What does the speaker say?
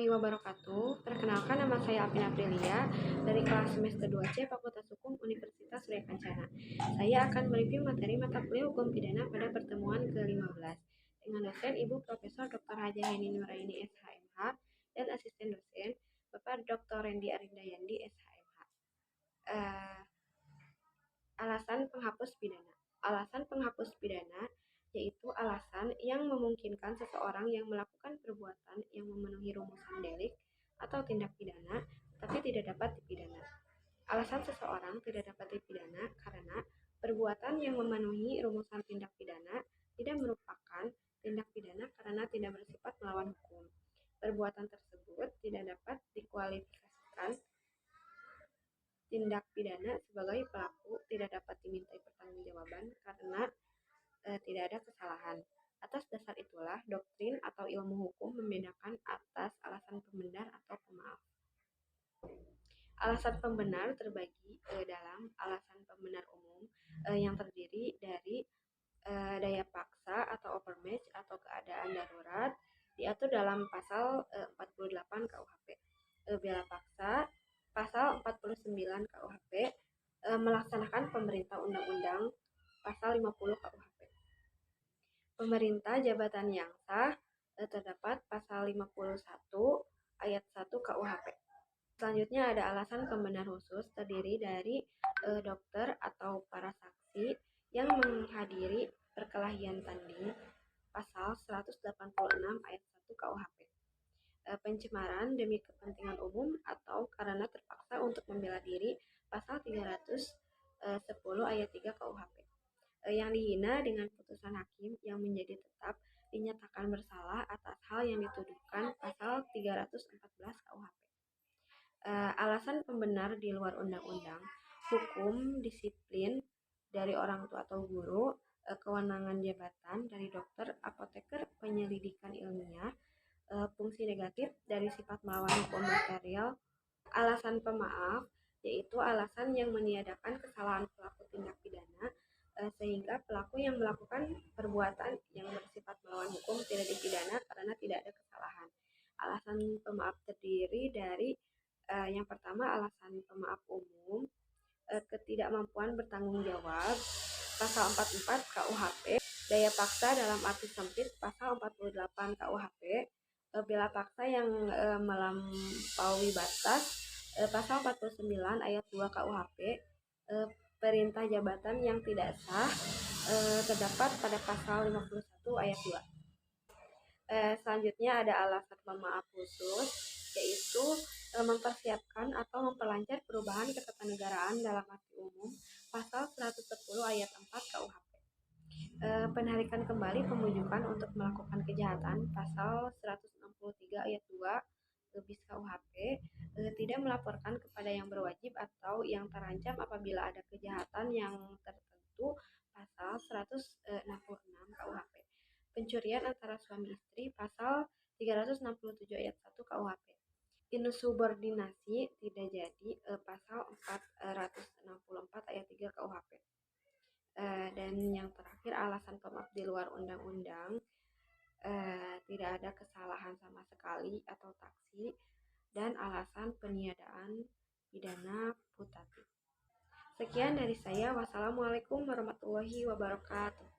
warahmatullahi wabarakatuh. Perkenalkan, nama saya Apin Aprilia dari kelas semester 2C Fakultas Hukum Universitas Surya Kencana. Saya akan mereview materi mata kuliah Hukum Pidana pada pertemuan ke-15 dengan dosen Ibu Profesor Dr. Haja Heni Nuraini SHMH dan asisten dosen Bapak Dr. Randy Arindayandi SHMH. Alasan penghapus pidana. Alasan penghapus pidana yaitu alasan yang memungkinkan seseorang yang melakukan perbuatan yang memenuhi rumusan delik atau tindak pidana tetapi tidak dapat dipidana. Alasan seseorang tidak dapat dipidana karena perbuatan yang memenuhi rumusan tindak pidana tidak merupakan tindak pidana karena tidak bersifat melawan hukum. Perbuatan tersebut tidak dapat dikualifikasikan tindak pidana sebagai pelaku tidak dapat dimintai pertanggungjawaban karena tidak ada kesalahan. Atas dasar itulah, doktrin atau ilmu hukum membedakan atas alasan pembenar atau pemaaf. Alasan pembenar terbagi dalam alasan pembenar umum yang terdiri dari daya paksa atau overmatch atau keadaan darurat diatur dalam pasal 48 KUHP. Bela paksa pasal 49 KUHP, melaksanakan pemerintah undang-undang pasal 50 KUHP. Pemerintah jabatan yang sah terdapat pasal 51 ayat 1 KUHP. Selanjutnya ada alasan pembenar khusus terdiri dari dokter atau para saksi yang menghadiri perkelahian tanding pasal 186 ayat 1 KUHP. Pencemaran demi kepentingan umum atau karena terpaksa untuk membela diri pasal 310 ayat 3 KUHP. Yang dihina dengan putusan hakim yang menjadi tetap dinyatakan bersalah atas hal yang dituduhkan pasal 314 KUHP. Alasan pembenar di luar undang-undang, hukum, disiplin dari orang tua atau guru, kewenangan jabatan dari dokter, apoteker, penyelidikan ilmiah, fungsi negatif dari sifat melawan hukum material. Alasan pemaaf yaitu alasan yang meniadakan kesalahan pelaku tindak pidana sehingga pelaku yang melakukan perbuatan yang bersifat melawan hukum tidak dipidana karena tidak ada kesalahan. Alasan pemaaf terdiri dari yang pertama, alasan pemaaf umum, ketidakmampuan bertanggung jawab pasal 44 KUHP, daya paksa dalam arti sempit pasal 48 KUHP, bela paksa yang melampaui batas pasal 49 ayat 2 KUHP, perintah jabatan yang tidak sah terdapat pada pasal 51 ayat 2. Selanjutnya ada alasan pemaaf khusus yaitu mempersiapkan atau memperlancar perubahan ketatanegaraan dalam arti umum pasal 110 ayat 4 KUHP. Penarikan kembali pembujukan untuk melakukan kejahatan pasal 163 ayat 2 bis KUHP, tidak melaporkan kepada yang berwajib atau yang terancam apabila ada kejahatan yang tertentu pasal 166 KUHP. Pencurian antara suami istri pasal 367 ayat 1 KUHP. Insubordinasi tidak jadi pasal 464 ayat 3 KUHP. Dan yang terakhir, alasan pemaaf di luar undang-undang, tidak ada kesalahan sama sekali atau taksi, dan alasan peniadaan pidana putatif. Sekian dari saya. Wassalamualaikum warahmatullahi wabarakatuh.